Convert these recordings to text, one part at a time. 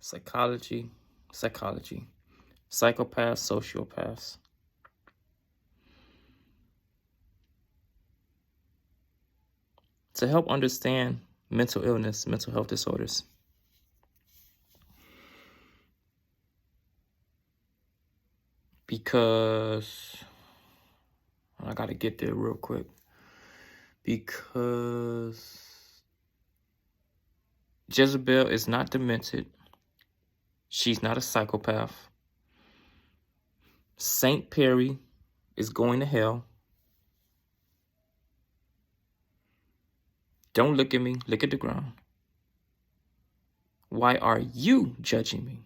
psychology, psychopaths, sociopaths. To help understand mental illness, mental health disorders. Because I got to get there real quick. Because Jezebel is not demented. She's not a psychopath. Saint Perry is going to hell. Don't look at me. Look at the ground. Why are you judging me?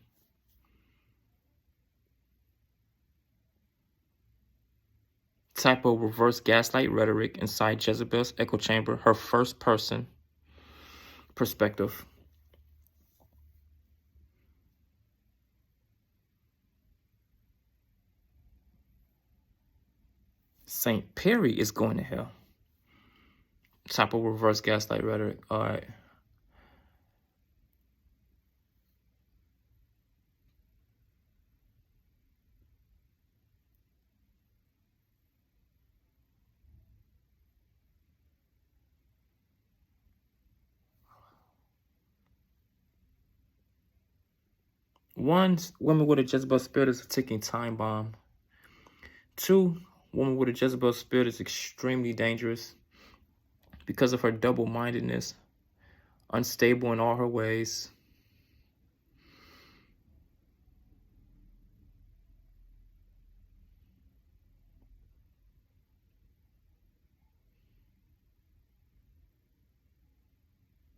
Type of reverse gaslight rhetoric inside Jezebel's echo chamber, her first person perspective. Saint Perry is going to hell. Type of reverse gaslight rhetoric. All right. One, woman with a Jezebel spirit is a ticking time bomb. Two, woman with a Jezebel spirit is extremely dangerous because of her double-mindedness, unstable in all her ways.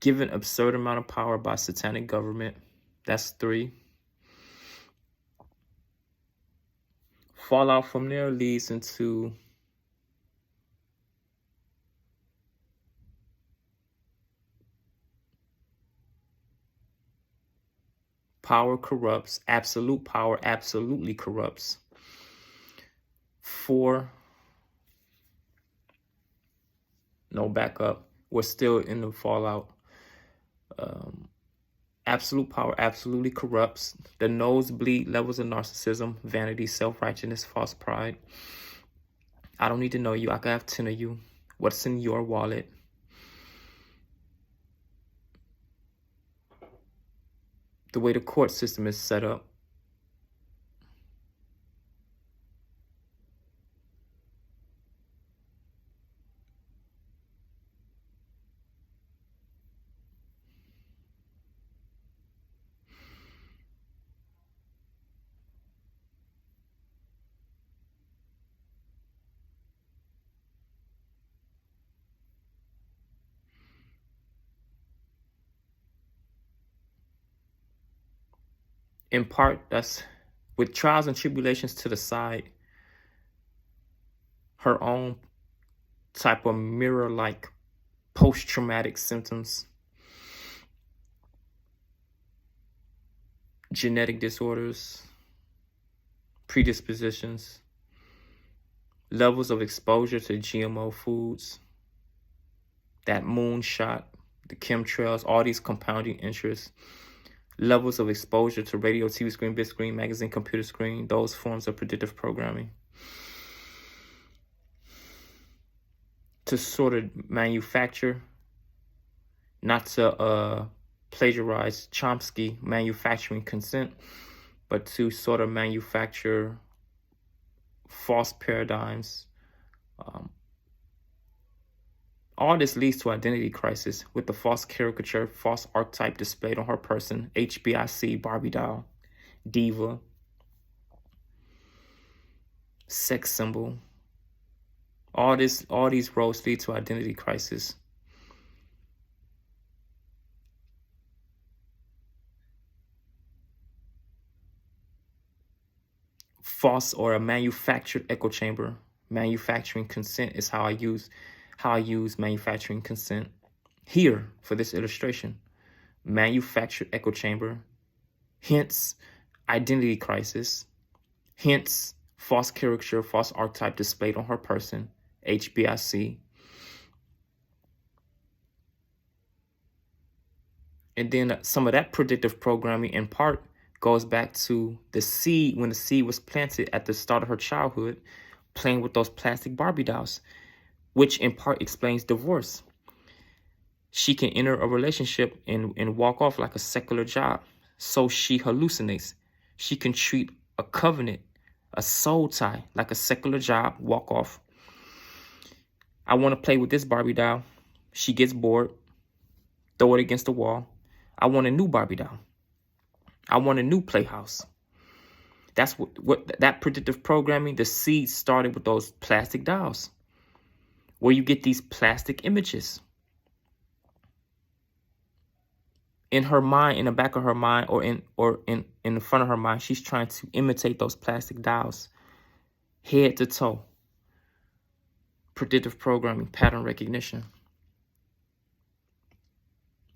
Given absurd amount of power by satanic government. That's 3. Fallout from there leads into power corrupts. Absolute power absolutely corrupts. 4. No, back up. We're still in the fallout. Absolute power absolutely corrupts. The nosebleed levels of narcissism, vanity, self-righteousness, false pride. I don't need to know you. I can have 10 of you. What's in your wallet? The way the court system is set up. In part, that's with trials and tribulations to the side, her own type of mirror-like post-traumatic symptoms, genetic disorders, predispositions, levels of exposure to GMO foods, that moonshot, the chemtrails, all these compounding interests, levels of exposure to radio, TV screen, big screen, magazine, computer screen, those forms of predictive programming. To sort of manufacture, not to plagiarize Chomsky, manufacturing consent, but to sort of manufacture false paradigms. All this leads to identity crisis with the false caricature, false archetype displayed on her person, HBIC, Barbie doll, diva, sex symbol. All these roles lead to identity crisis. False or a manufactured echo chamber. Manufacturing consent is how I use manufacturing consent here for this illustration. Manufactured echo chamber, hence identity crisis, hence false caricature, false archetype displayed on her person, HBIC. And then some of that predictive programming in part goes back to the seed, when the seed was planted at the start of her childhood, playing with those plastic Barbie dolls, which in part explains divorce. She can enter a relationship and walk off like a secular job. So she hallucinates. She can treat a covenant, a soul tie, like a secular job, walk off. I want to play with this Barbie doll. She gets bored, throw it against the wall. I want a new Barbie doll. I want a new playhouse. That's what that predictive programming, the seed started with those plastic dolls, where you get these plastic images. In her mind, in the back of her mind, or in the front of her mind, she's trying to imitate those plastic dolls, head to toe. Predictive programming, pattern recognition.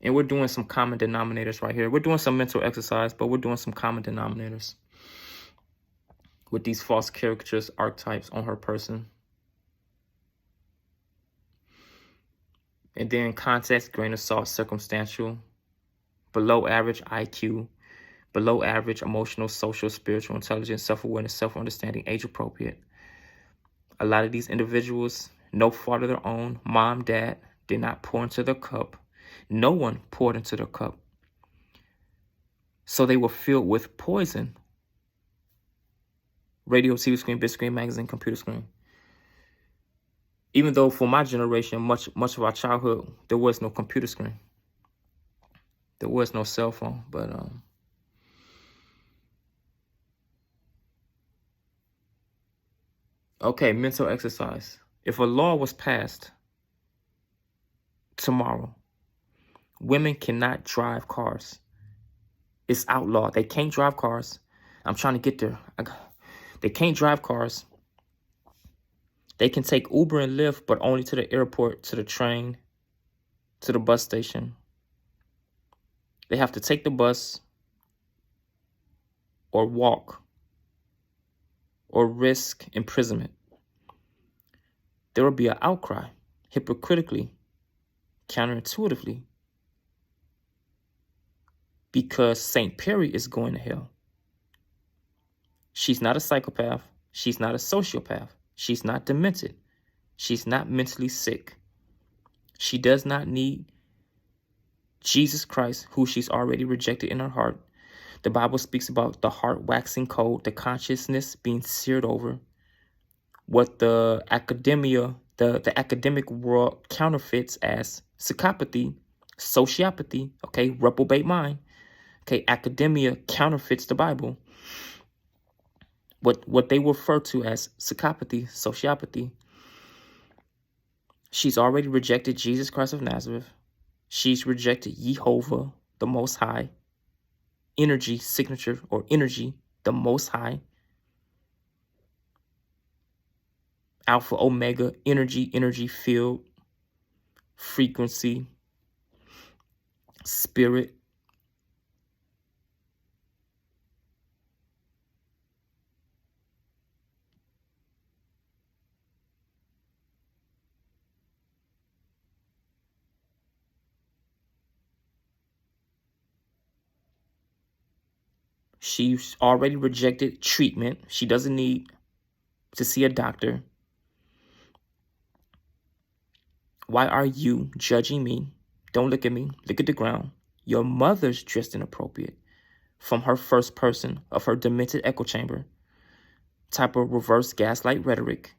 And we're doing some common denominators right here. We're doing some mental exercise, but we're doing some common denominators with these false caricatures, archetypes on her person. And then context, grain of salt, circumstantial, below average IQ, below average emotional, social, spiritual intelligence, self-awareness, self-understanding, age appropriate. A lot of these individuals, no fault of their own, mom, dad, did not pour into their cup. No one poured into their cup. So they were filled with poison. Radio, TV screen, big screen, magazine, computer screen. Even though for my generation, much of our childhood, there was no computer screen. There was no cell phone, but okay, mental exercise. If a law was passed tomorrow, women cannot drive cars. It's outlawed. They can't drive cars. I'm trying to get there. They can't drive cars. They can take Uber and Lyft, but only to the airport, to the train, to the bus station. They have to take the bus or walk or risk imprisonment. There will be an outcry, hypocritically, counterintuitively, because St. Perry is going to hell. She's not a psychopath. She's not a sociopath. She's not demented. She's not mentally sick. She does not need Jesus Christ, who she's already rejected in her heart. The Bible speaks about the heart waxing cold, the consciousness being seared over. What the academia, the academic world counterfeits as psychopathy, sociopathy, okay, reprobate mind. Okay, academia counterfeits the Bible. What they refer to as psychopathy, sociopathy. She's already rejected Jesus Christ of Nazareth. She's rejected Jehovah, the Most High. Energy, signature, or energy, the Most High. Alpha, Omega, energy field, frequency, spirit. She's already rejected treatment. She doesn't need to see a doctor. Why are you judging me? Don't look at me. Look at the ground. Your mother's dressed inappropriate. From her first person of her demented echo chamber. Type of reverse gaslight rhetoric.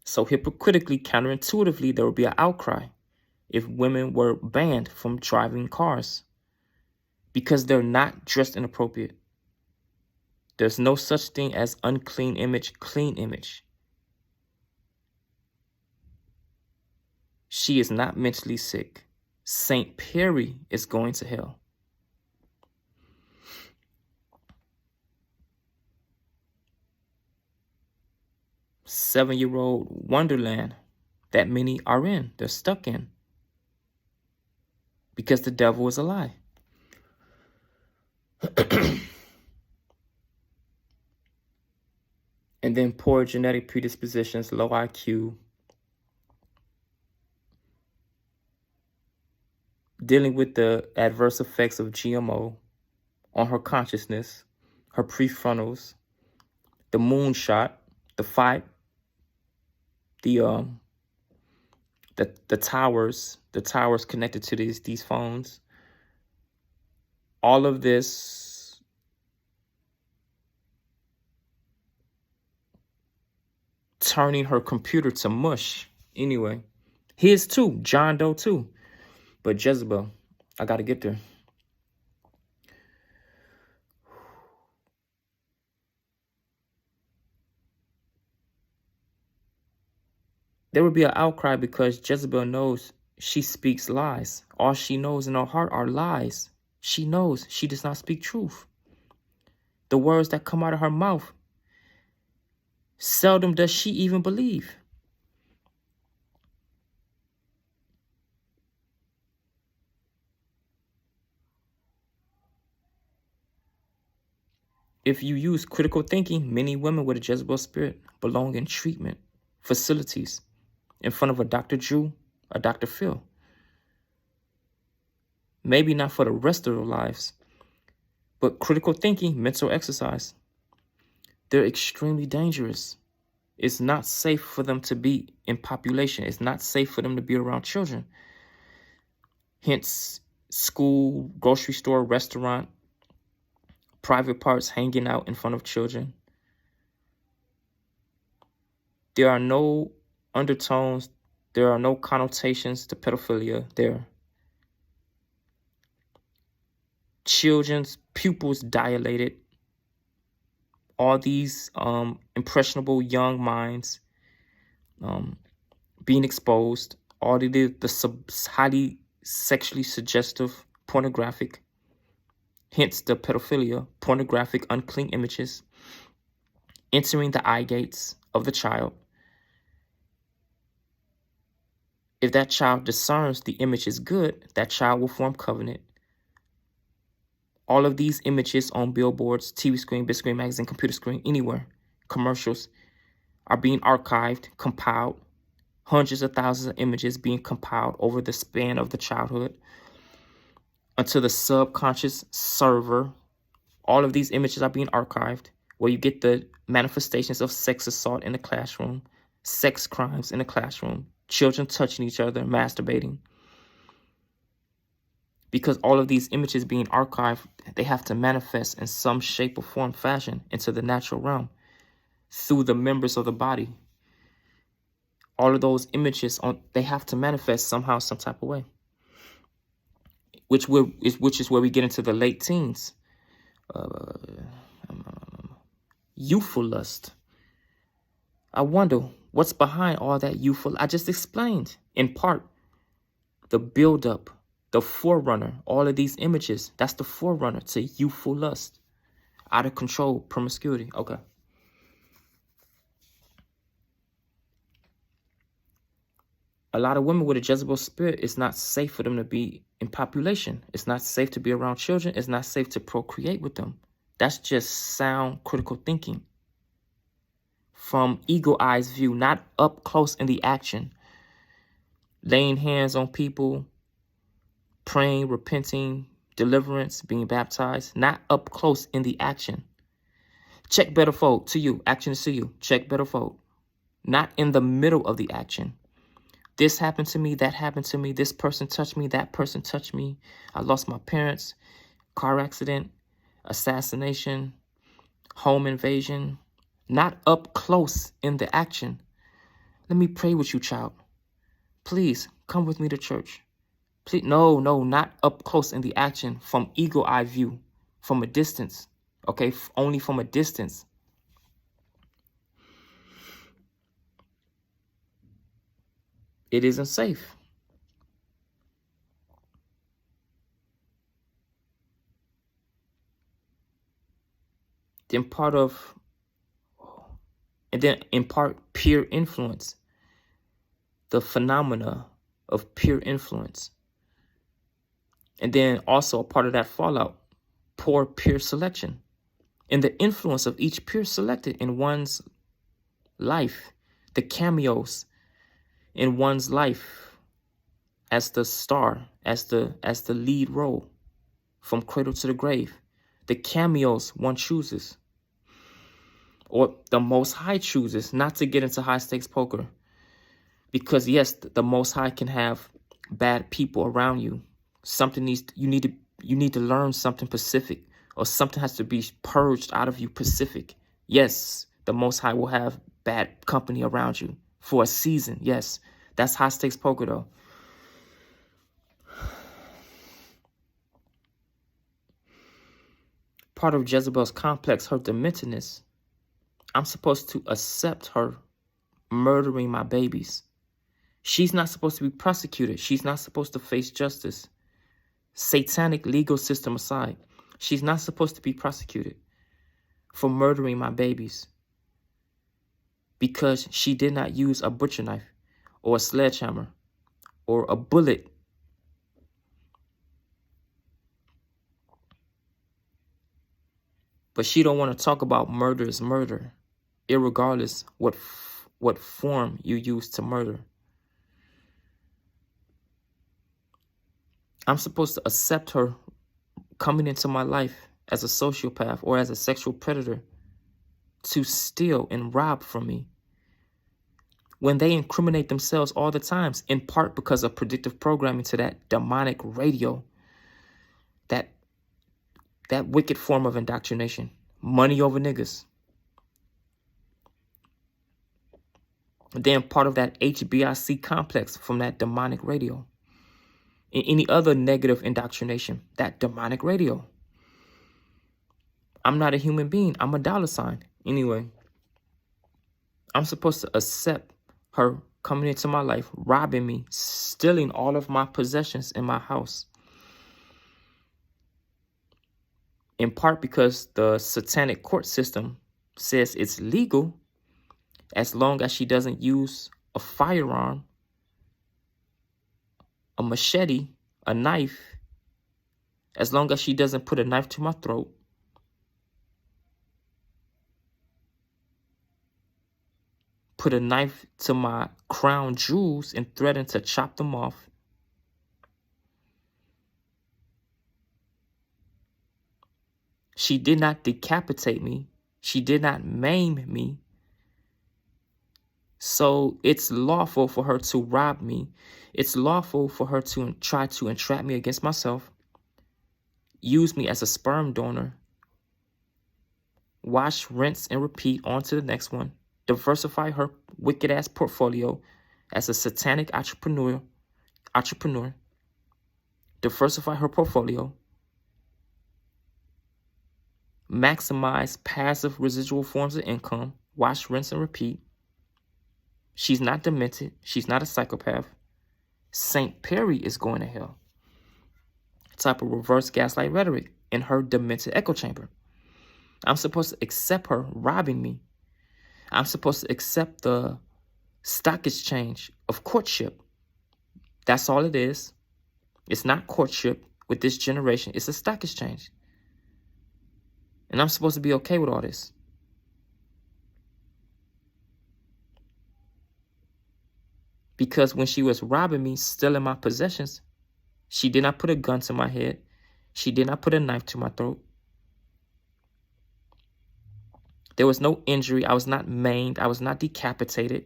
So hypocritically, counterintuitively, there will be an outcry if women were banned from driving cars. Because they're not dressed inappropriate. There's no such thing as unclean image, clean image. She is not mentally sick. St. Perry is going to hell. Seven-year-old wonderland that many are in. They're stuck in. Because the devil is a lie. And then poor genetic predispositions, low IQ, dealing with the adverse effects of GMO on her consciousness, her prefrontals, the moonshot, the fight, the towers connected to these phones. All of this turning her computer to mush. Anyway, his too, John Doe too. But Jezebel, I got to get there. There will be an outcry because Jezebel knows she speaks lies. All she knows in her heart are lies. She knows she does not speak truth. The words that come out of her mouth, seldom does she even believe. If you use critical thinking, many women with a Jezebel spirit belong in treatment facilities in front of a Dr. Drew, a Dr. Phil. Maybe not for the rest of their lives, but critical thinking, mental exercise, they're extremely dangerous. It's not safe for them to be in population. It's not safe for them to be around children. Hence, school, grocery store, restaurant, private parts, hanging out in front of children. There are no undertones. There are no connotations to pedophilia there. Children's pupils dilated. All these impressionable young minds being exposed. All the highly sexually suggestive, pornographic, hence the pedophilia, pornographic, unclean images entering the eye gates of the child. If that child discerns the image is good, that child will form covenant. All of these images on billboards, TV screen, big screen, magazine, computer screen, anywhere, commercials, are being archived, compiled. Hundreds of thousands of images being compiled over the span of the childhood until the subconscious server. All of these images are being archived, where you get the manifestations of sex assault in the classroom, sex crimes in the classroom, children touching each other, masturbating. Because all of these images being archived, they have to manifest in some shape or form, fashion into the natural realm through the members of the body. All of those images, they have to manifest somehow, some type of way. Which is where we get into the late teens. Youthful lust. I wonder what's behind all that youthful. I just explained in part the buildup, the forerunner, all of these images. That's the forerunner to youthful lust, out of control, promiscuity. Okay. A lot of women with a Jezebel spirit, it's not safe for them to be in population. It's not safe to be around children. It's not safe to procreate with them. That's just sound critical thinking. From eagle eyes view, not up close in the action. Laying hands on people, praying, repenting, deliverance, being baptized, not up close in the action. Check better fold to you. Action is to you. Check better fold. Not in the middle of the action. This happened to me, that happened to me, this person touched me, that person touched me. I lost my parents, car accident, assassination, home invasion. Not up close in the action. Let me pray with you, child. Please, come with me to church. Please, no, not up close in the action, from eagle eye view, from a distance. Okay, only from a distance. It isn't safe. Then in part peer influence, the phenomena of peer influence. And then also a part of that fallout, poor peer selection, and the influence of each peer selected in one's life, the cameos in one's life, as the star, as the lead role from cradle to the grave. The cameos one chooses, or the Most High chooses not to get into high stakes poker. Because yes, the Most High can have bad people around you. You need to learn something specific, or something has to be purged out of you specific. Yes, the Most High will have bad company around you for a season. Yes, that's high stakes poker though. Part of Jezebel's complex, her dementedness. I'm supposed to accept her murdering my babies. She's not supposed to be prosecuted. She's not supposed to face justice. Satanic legal system aside, she's not supposed to be prosecuted for murdering my babies because she did not use a butcher knife or a sledgehammer or a bullet. But she don't want to talk about murder is murder, irregardless what form you use to murder. I'm supposed to accept her coming into my life as a sociopath or as a sexual predator to steal and rob from me, when they incriminate themselves all the times, in part because of predictive programming to that demonic radio, that wicked form of indoctrination, money over niggas. And then part of that HBIC complex from that demonic radio. And any other negative indoctrination, that demonic radio. I'm not a human being. I'm a dollar sign. Anyway, I'm supposed to accept her coming into my life, robbing me, stealing all of my possessions in my house. In part because the satanic court system says it's legal as long as she doesn't use a firearm, a machete, a knife, as long as she doesn't put a knife to my throat, put a knife to my crown jewels and threaten to chop them off. She did not decapitate me. She did not maim me. So it's lawful for her to rob me. It's lawful for her to try to entrap me against myself, use me as a sperm donor, wash, rinse, and repeat on to the next one, diversify her wicked-ass portfolio as a satanic entrepreneur, diversify her portfolio, maximize passive residual forms of income, wash, rinse, and repeat. She's not demented. She's not a psychopath. St. Perry is going to hell. Type of reverse gaslight rhetoric in her demented echo chamber. I'm supposed to accept her robbing me. I'm supposed to accept the stock exchange of courtship. That's all it is. It's not courtship with this generation. It's a stock exchange. And I'm supposed to be okay with all this. Because when she was robbing me, stealing my possessions, she did not put a gun to my head. She did not put a knife to my throat. There was no injury. I was not maimed. I was not decapitated.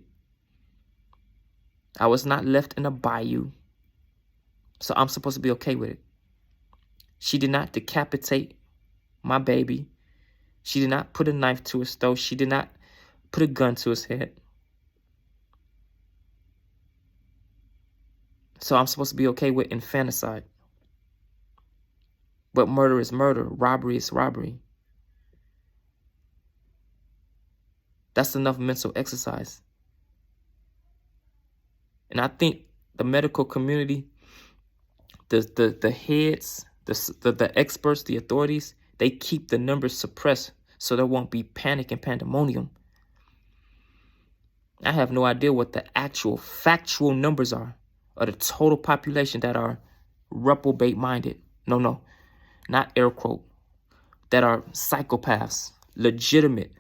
I was not left in a bayou. So I'm supposed to be okay with it. She did not decapitate my baby. She did not put a knife to his throat. She did not put a gun to his head. So I'm supposed to be okay with infanticide. But murder is murder. Robbery is robbery. That's enough mental exercise. And I think the medical community, the heads, the experts, the authorities, they keep the numbers suppressed so there won't be panic and pandemonium. I have no idea what the actual factual numbers are of the total population that are reprobate-minded. No, not air quote. That are psychopaths, legitimate,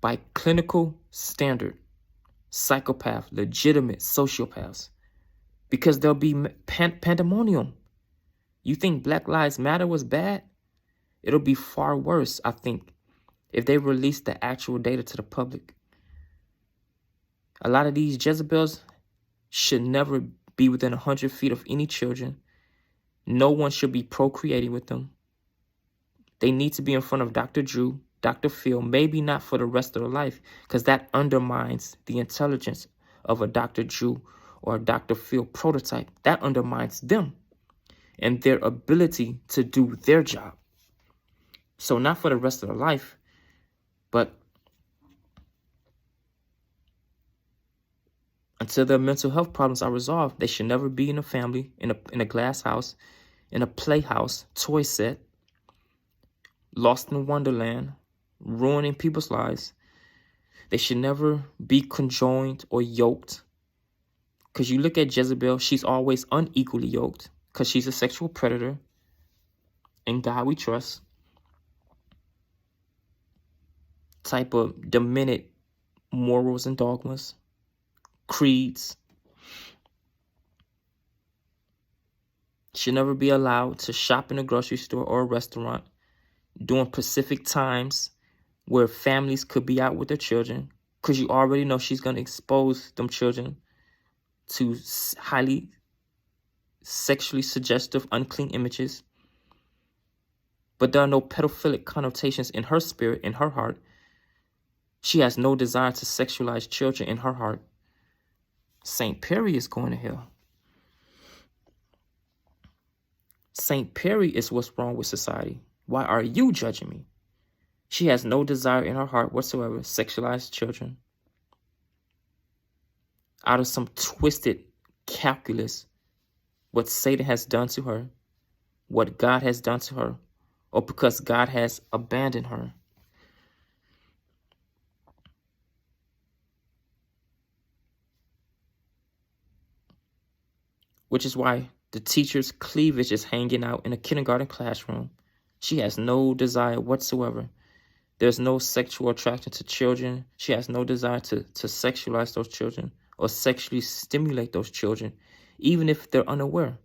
by clinical standard, psychopath, legitimate sociopaths, because there'll be pandemonium. You think Black Lives Matter was bad? It'll be far worse, I think, if they release the actual data to the public. A lot of these Jezebels should never be within 100 feet of any children. No one should be procreating with them. They need to be in front of Dr. Drew, Dr. Phil, maybe not for the rest of their life, because that undermines the intelligence of a Dr. Drew or a Dr. Phil prototype. That undermines them and their ability to do their job. So not for the rest of their life, but until their mental health problems are resolved, they should never be in a family, in a glass house, in a playhouse, toy set, lost in Wonderland, ruining people's lives. They should never be conjoined or yoked. Because you look at Jezebel, she's always unequally yoked because she's a sexual predator. In God we trust. Type of demented morals and dogmas, creeds. Should never be allowed to shop in a grocery store or a restaurant during Pacific times where families could be out with their children, because you already know she's going to expose them children to highly sexually suggestive, unclean images. But there are no pedophilic connotations in her spirit, in her heart. She has no desire to sexualize children in her heart. St. Perry is going to hell. St. Perry is what's wrong with society. Why are you judging me? She has no desire in her heart whatsoever to sexualize children. Out of some twisted calculus, what Satan has done to her, what God has done to her, or because God has abandoned her. Which is why the teacher's cleavage is hanging out in a kindergarten classroom. She has no desire whatsoever. There's no sexual attraction to children. She has no desire to sexualize those children or sexually stimulate those children, even if they're unaware.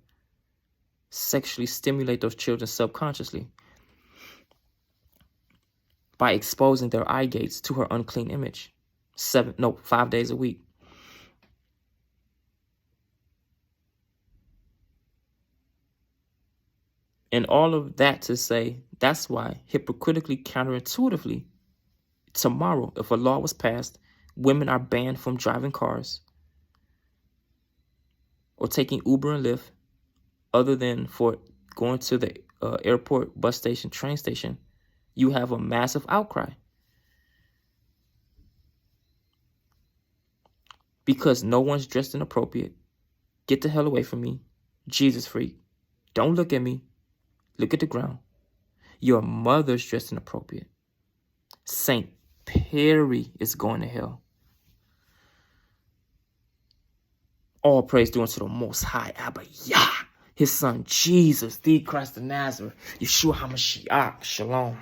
Sexually stimulate those children subconsciously by exposing their eye gates to her unclean image 5 days a week. And all of that to say, that's why hypocritically, counterintuitively, tomorrow, if a law was passed, women are banned from driving cars or taking Uber and Lyft, other than for going to the airport, bus station, train station. You have a massive outcry. Because no one's dressed inappropriate. Get the hell away from me. Jesus freak. Don't look at me. Look at the ground. Your mother's dressed inappropriate. St. Perry is going to hell. All praise due unto the Most High, Abba Yah, His Son Jesus, the Christ of Nazareth, Yeshua HaMashiach. Shalom.